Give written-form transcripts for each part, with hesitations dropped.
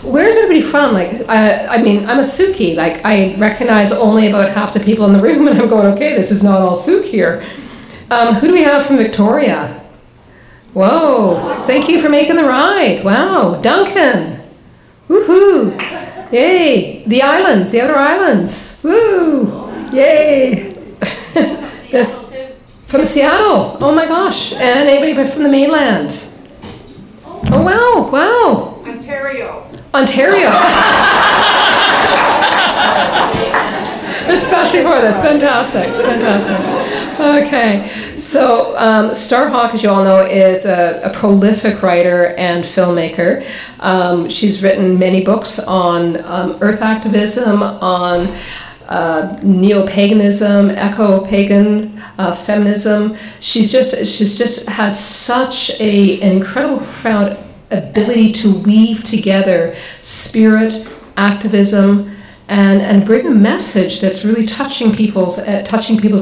Where's everybody from? Like, I mean, I'm a Sooke. Like, I recognize only about half the people in the room, and I'm going, okay, this is not all Sooke here. Who do we have from Victoria? Whoa, thank you for making the ride. Wow, Duncan. Woohoo. Yay. The islands, the outer islands. Woo. Yay. Yes. From Seattle. Oh my gosh. And anybody from the mainland? Oh wow, wow. Ontario. Ontario. Especially for this. Fantastic. Fantastic. Okay. So Starhawk, as you all know, is a prolific writer and filmmaker. She's written many books on earth activism, on neo-paganism, eco-pagan feminism. She's just had such an incredible, profound ability to weave together spirit, activism, and bring a message that's really touching people's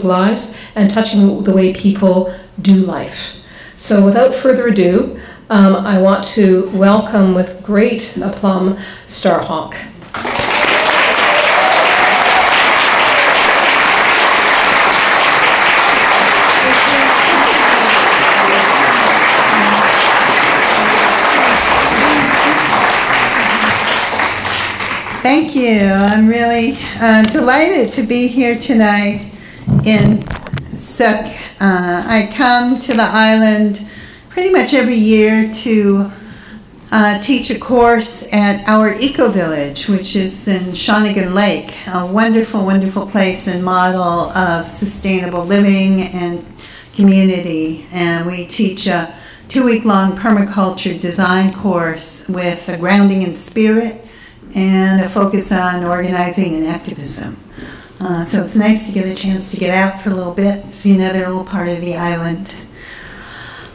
lives and touching the way people do life. So without further ado, I want to welcome with great aplomb Starhawk. Thank you. I'm really delighted to be here tonight in Sooke. I come to the island pretty much every year to teach a course at our eco-village, which is in Shawnigan Lake, a wonderful, wonderful place and model of sustainable living and community. And we teach a 2-week-long permaculture design course with a grounding in spirit and a focus on organizing and activism. So it's nice to get a chance to get out for a little bit, see another little part of the island.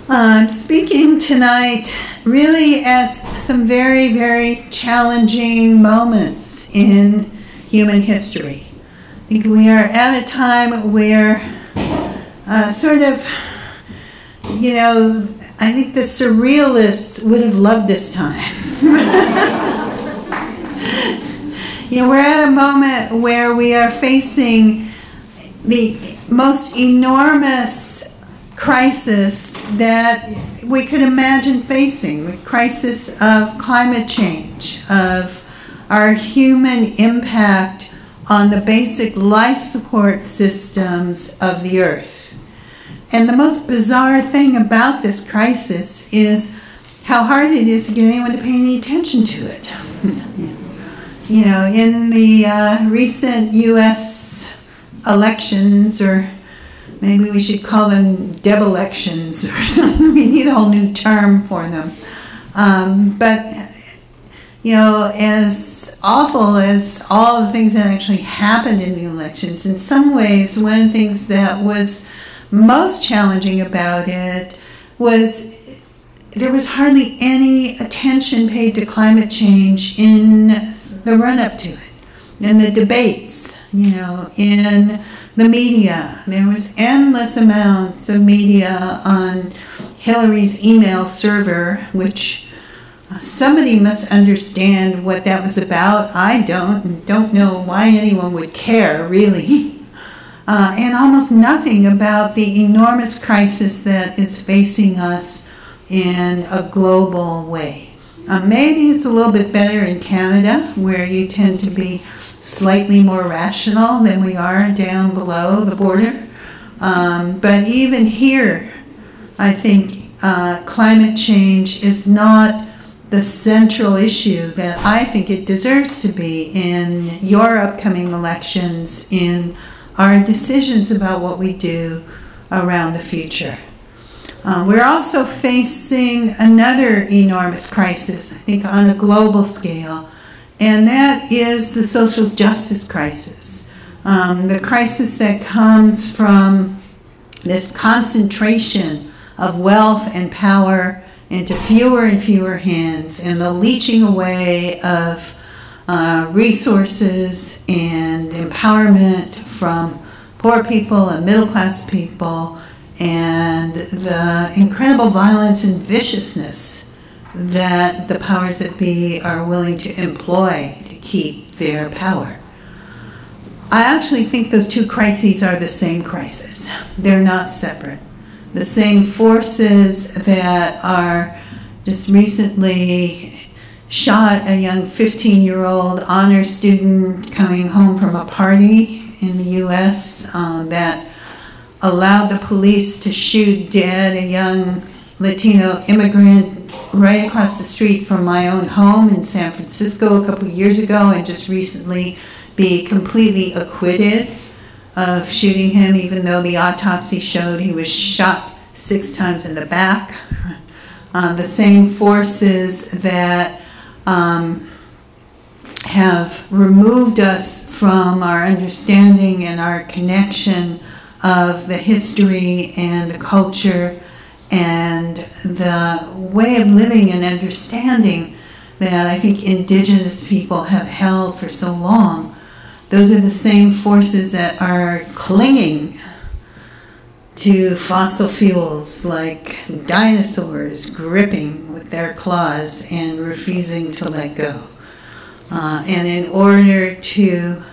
I'm speaking tonight really at some very, very challenging moments in human history. I think we are at a time where sort of, you know, I think the surrealists would have loved this time. You know, we're at a moment where we are facing the most enormous crisis that we could imagine facing, the crisis of climate change, of our human impact on the basic life support systems of the earth. And the most bizarre thing about this crisis is how hard it is to get anyone to pay any attention to it. You know, in the recent U.S. elections, or maybe we should call them deb-elections or something. We need a whole new term for them. But, you know, as awful as all the things that actually happened in the elections, in some ways, one of the things that was most challenging about it was there was hardly any attention paid to climate change in the run-up to it, in the debates, you know, in the media. There was endless amounts of media on Hillary's email server, which somebody must understand what that was about. I don't know why anyone would care, really. And almost nothing about the enormous crisis that is facing us in a global way. Maybe it's a little bit better in Canada, where you tend to be slightly more rational than we are down below the border. But even here, I think climate change is not the central issue that I think it deserves to be in your upcoming elections, in our decisions about what we do around the future. We're also facing another enormous crisis, I think, on a global scale, and that is the social justice crisis. The crisis that comes from this concentration of wealth and power into fewer and fewer hands, and the leeching away of resources and empowerment from poor people and middle-class people, and the incredible violence and viciousness that the powers that be are willing to employ to keep their power. I actually think those two crises are the same crisis. They're not separate. The same forces that are just recently shot a young 15-year-old honor student coming home from a party in the U.S. That allowed the police to shoot dead a young Latino immigrant right across the street from my own home in San Francisco a couple of years ago, and just recently be completely acquitted of shooting him, even though the autopsy showed he was shot 6 times in the back. The same forces that have removed us from our understanding and our connection of the history and the culture and the way of living and understanding that I think indigenous people have held for so long. Those are the same forces that are clinging to fossil fuels like dinosaurs, gripping with their claws and refusing to let go. And in order to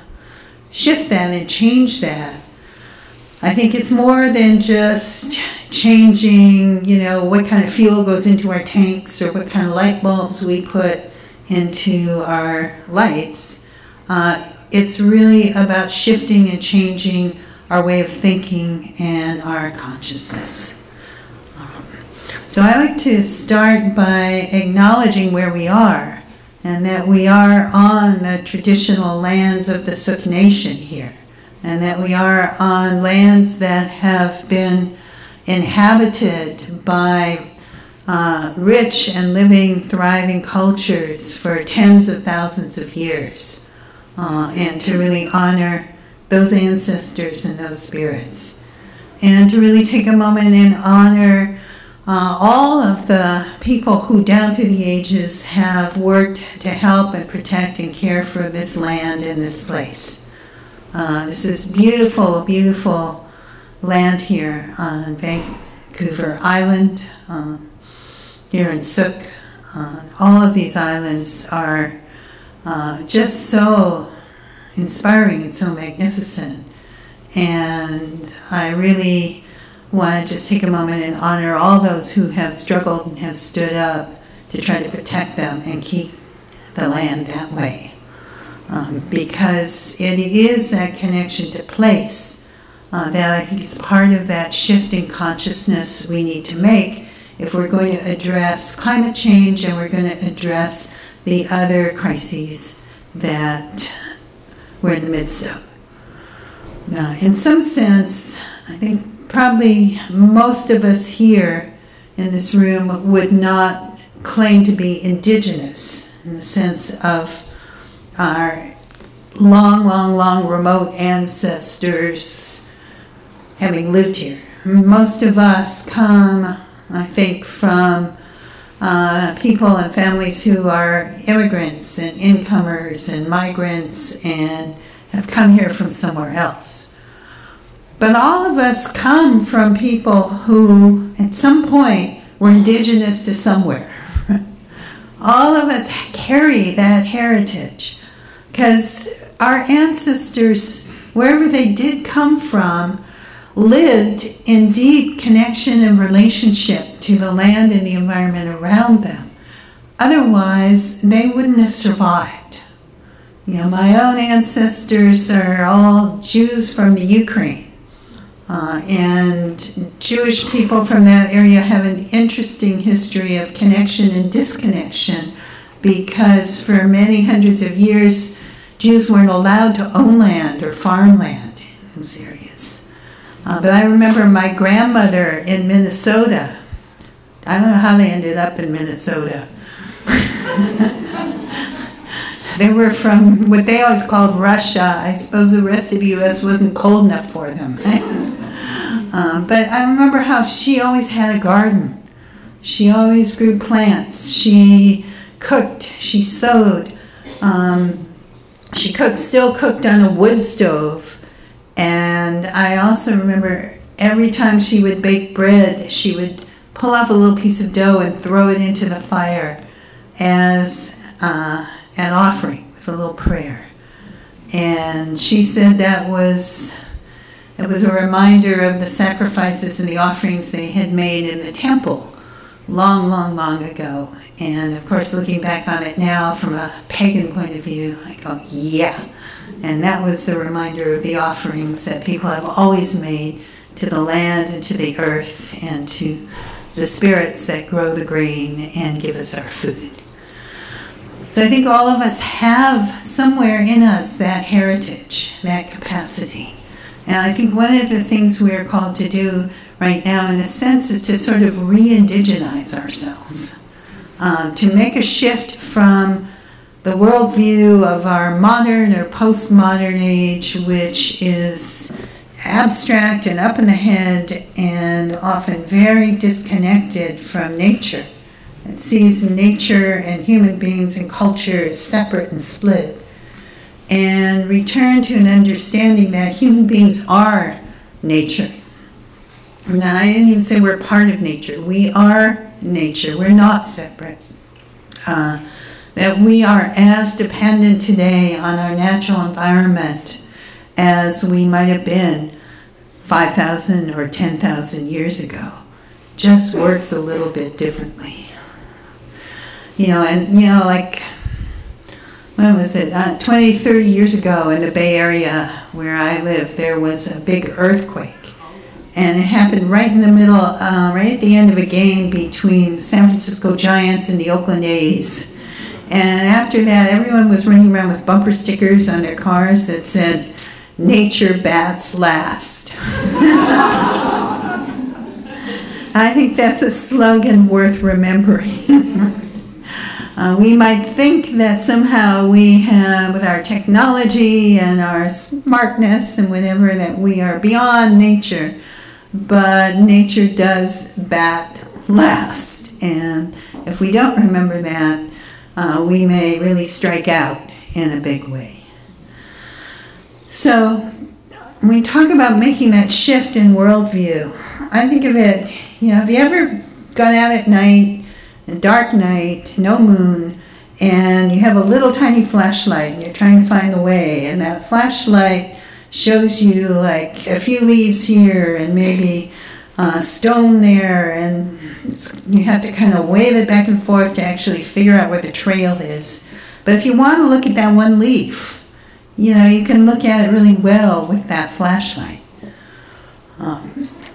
shift that and change that, I think it's more than just changing, what kind of fuel goes into our tanks or what kind of light bulbs we put into our lights. It's really about shifting and changing our way of thinking and our consciousness. So I like to start by acknowledging where we are, and that we are on the traditional lands of the Sooke Nation here, and that we are on lands that have been inhabited by rich and living, thriving cultures for tens of thousands of years. And to really honor those ancestors and those spirits. And to really take a moment and honor all of the people who down through the ages have worked to help and protect and care for this land and this place. This is beautiful, beautiful land here on Vancouver Island, here in Sooke. All of these islands are just so inspiring and so magnificent. And I really want to just take a moment and honor all those who have struggled and have stood up to try to protect them and keep the land that way. Because it is that connection to place that I think is part of that shift in consciousness we need to make if we're going to address climate change and we're going to address the other crises that we're in the midst of. Now, in some sense, I think probably most of us here in this room would not claim to be indigenous in the sense of our long, long, long remote ancestors having lived here. Most of us come, I think, from people and families who are immigrants and incomers and migrants and have come here from somewhere else. But all of us come from people who at some point were indigenous to somewhere. All of us carry that heritage because our ancestors, wherever they did come from, lived in deep connection and relationship to the land and the environment around them. Otherwise, they wouldn't have survived. My own ancestors are all Jews from the Ukraine. And Jewish people from that area have an interesting history of connection and disconnection because for many hundreds of years, Jews weren't allowed to own land or farm land in those areas. But I remember my grandmother in Minnesota. I don't know how they ended up in Minnesota. They were from what they always called Russia. I suppose the rest of the U.S. wasn't cold enough for them. But I remember how she always had a garden. She always grew plants. She cooked. She sewed. She still cooked on a wood stove. And I also remember every time she would bake bread, she would pull off a little piece of dough and throw it into the fire as an offering with a little prayer. And she said it was a reminder of the sacrifices and the offerings they had made in the temple long, long, long ago. And of course, looking back on it now from a pagan point of view, I go, yeah. And that was the reminder of the offerings that people have always made to the land and to the earth and to the spirits that grow the grain and give us our food. So I think all of us have somewhere in us that heritage, that capacity. And I think one of the things we're called to do right now, in a sense, is to sort of re-indigenize ourselves, to make a shift from the worldview of our modern or postmodern age, which is abstract and up in the head and often very disconnected from nature. It sees nature and human beings and culture as separate and split, and return to an understanding that human beings are nature. Now, I didn't even say we're part of nature. We are nature. We're not separate. That we are as dependent today on our natural environment as we might have been 5,000 or 10,000 years ago. Just works a little bit differently. Like, when was it? 20, 30 years ago in the Bay Area where I live, there was a big earthquake. And it happened right in the middle, right at the end of a game between the San Francisco Giants and the Oakland A's. And after that, everyone was running around with bumper stickers on their cars that said, "Nature bats last." I think that's a slogan worth remembering. We might think that somehow we have, with our technology and our smartness and whatever, that we are beyond nature. But nature does bat last. And if we don't remember that, we may really strike out in a big way. So when we talk about making that shift in worldview, I think of it, have you ever gone out at night, a dark night, no moon, and you have a little tiny flashlight and you're trying to find the way, and that flashlight shows you like a few leaves here and maybe a stone there, and you have to kind of wave it back and forth to actually figure out where the trail is. But if you want to look at that one leaf, you can look at it really well with that flashlight.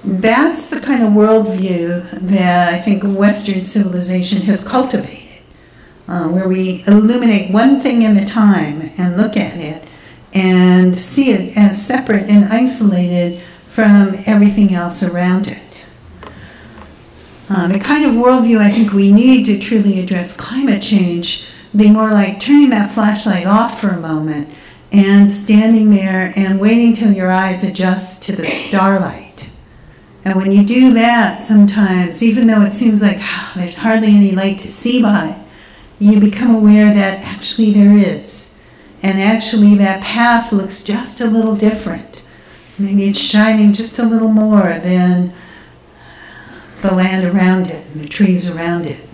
That's the kind of worldview that I think Western civilization has cultivated, where we illuminate one thing at a time and look at it and see it as separate and isolated from everything else around it. The kind of worldview I think we need to truly address climate change would be more like turning that flashlight off for a moment and standing there and waiting till your eyes adjust to the starlight. And when you do that, sometimes, even though it seems like there's hardly any light to see by, you become aware that actually there is. And actually that path looks just a little different. Maybe it's shining just a little more than the land around it and the trees around it.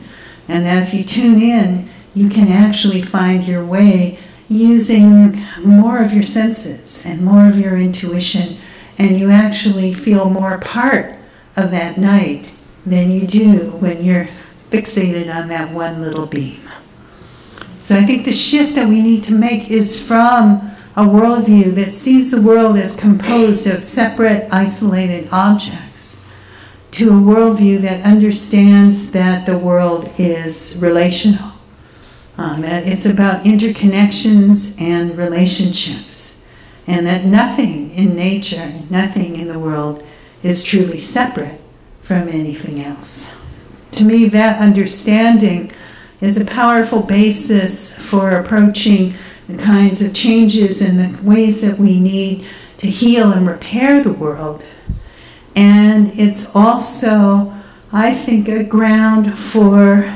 And that if you tune in, you can actually find your way using more of your senses and more of your intuition, and you actually feel more part of that night than you do when you're fixated on that one little beam. So I think the shift that we need to make is from a worldview that sees the world as composed of separate, isolated objects to a worldview that understands that the world is relational. That it's about interconnections and relationships, and that nothing in nature, nothing in the world is truly separate from anything else. To me, that understanding is a powerful basis for approaching the kinds of changes and the ways that we need to heal and repair the world. And it's also, I think, a ground for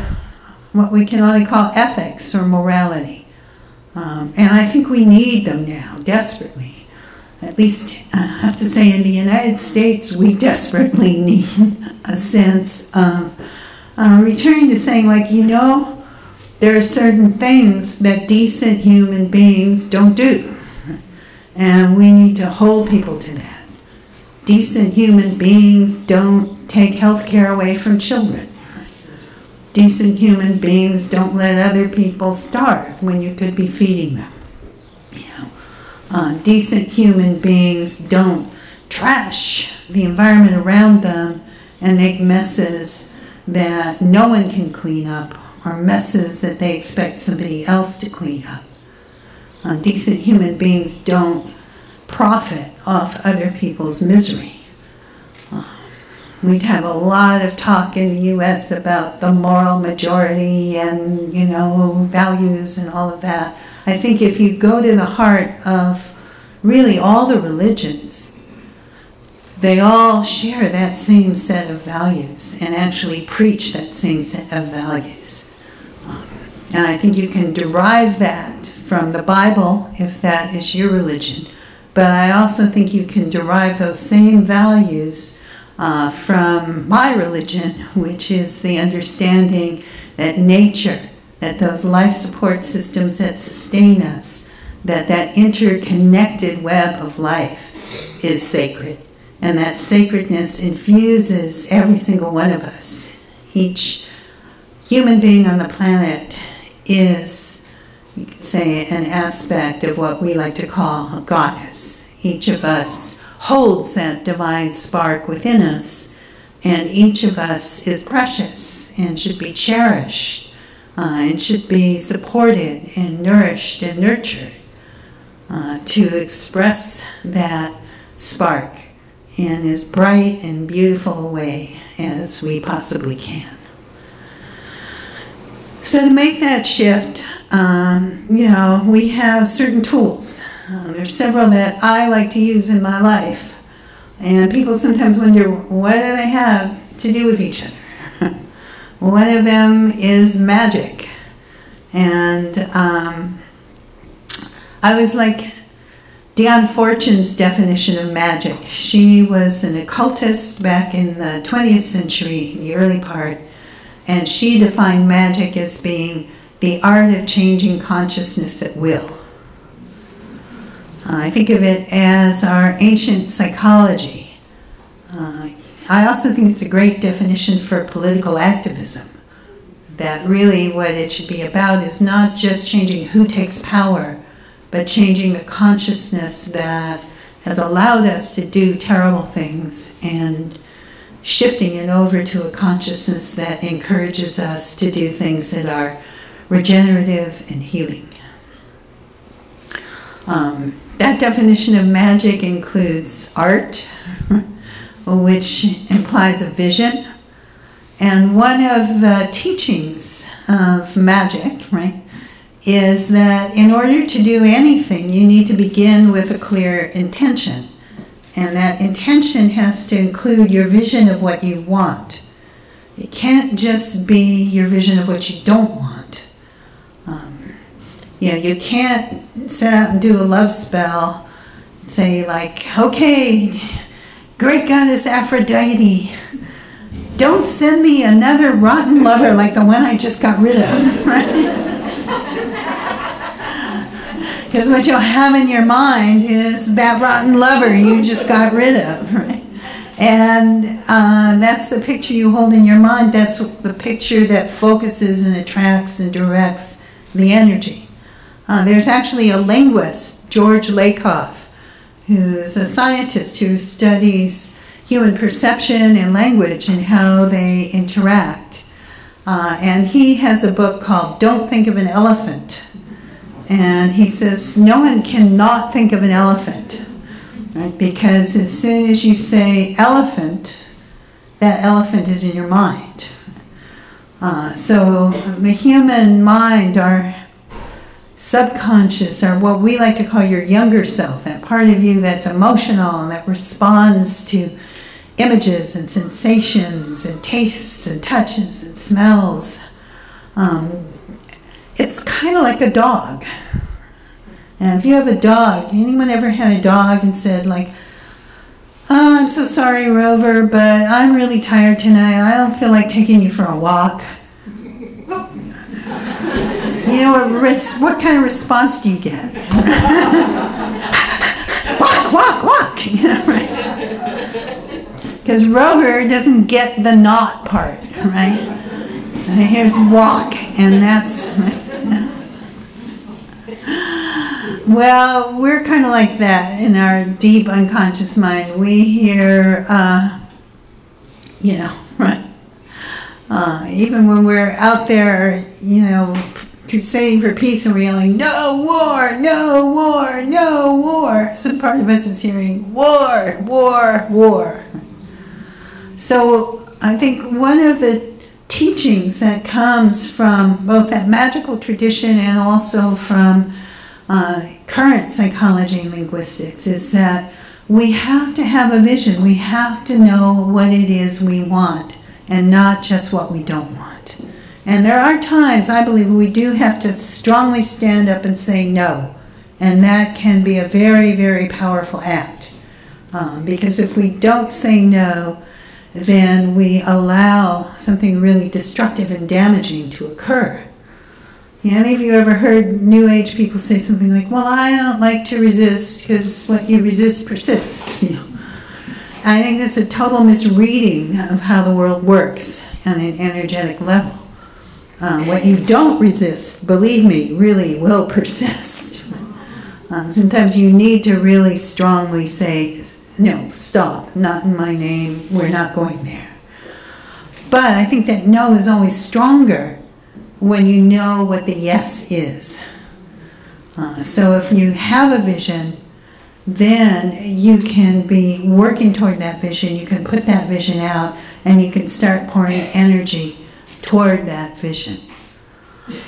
what we can only call ethics or morality. And I think we need them now, desperately. at least I have to say in the United States, we desperately need a sense of returning to saying, like, you know, there are certain things that decent human beings don't do. And we need to hold people to that. Decent human beings don't take health care away from children. Decent human beings don't let other people starve when you could be feeding them. Decent human beings don't trash the environment around them and make messes that no one can clean up, or messes that they expect somebody else to clean up. Decent human beings don't profit off other people's misery. We'd have a lot of talk in the U.S. about the moral majority and, you know, values and all of that. I think if you go to the heart of really all the religions, they all share that same set of values and actually preach that same set of values. And I think you can derive that from the Bible if that is your religion. But I also think you can derive those same values from my religion, which is the understanding that nature, that those life support systems that sustain us, that interconnected web of life is sacred. And that sacredness infuses every single one of us. Each human being on the planet is, you could say, an aspect of what we like to call a goddess. Each of us holds that divine spark within us, and each of us is precious and should be cherished and should be supported and nourished and nurtured to express that spark in as bright and beautiful a way as we possibly can. So to make that shift, we have certain tools. There's several that I like to use in my life. And people sometimes wonder, what do they have to do with each other? One of them is magic. And I was like Diane Fortune's definition of magic. She was an occultist back in the 20th century, in the early part. And she defined magic as being the art of changing consciousness at will. I think of it as our ancient psychology. I also think it's a great definition for political activism. That really what it should be about is not just changing who takes power, but changing the consciousness that has allowed us to do terrible things and shifting it over to a consciousness that encourages us to do things that are regenerative and healing. That definition of magic includes art, which implies a vision. And one of the teachings of magic, right, is that in order to do anything, you need to begin with a clear intention. And that intention has to include your vision of what you want. It can't just be your vision of what you don't want. You can't set out and do a love spell and say, like, okay, great goddess Aphrodite, don't send me another rotten lover like the one I just got rid of, right? Because what you'll have in your mind is that rotten lover you just got rid of, right? And that's the picture you hold in your mind. That's the picture that focuses and attracts and directs the energy. There's actually a linguist, George Lakoff, who's a scientist who studies human perception and language and how they interact. And he has a book called Don't Think of an Elephant. And he says, no one cannot think of an elephant, right? Because as soon as you say elephant, that elephant is in your mind. So the human mind, our subconscious, or what we like to call your younger self, that part of you that's emotional and that responds to images and sensations and tastes and touches and smells. It's kind of like a dog. And if you have a dog, anyone ever had a dog and said like, "Oh, I'm so sorry, Rover, but I'm really tired tonight. I don't feel like taking you for a walk." You know, what kind of response do you get? Walk, walk, walk. Yeah, right. Because Rover doesn't get the not part, right? Here's walk, and that's... Well, we're kind of like that in our deep unconscious mind. We hear, right. Even when we're out there, crusading for peace and we're yelling, "No war, no war, no war," some part of us is hearing, "War, war, war." So I think one of the teachings that comes from both that magical tradition and also from current psychology and linguistics is that we have to have a vision. We have to know what it is we want and not just what we don't want. And there are times, I believe, we do have to strongly stand up and say no. And that can be a very, very powerful act. Because if we don't say no, then we allow something really destructive and damaging to occur. Any of you ever heard New Age people say something like, "Well, I don't like to resist because what you resist persists." I think that's a total misreading of how the world works on an energetic level. What you don't resist, believe me, really will persist. Sometimes you need to really strongly say, "No, stop, not in my name, we're not going there." But I think that no is always stronger when you know what the yes is. So if you have a vision, then you can be working toward that vision, you can put that vision out, and you can start pouring energy toward that vision.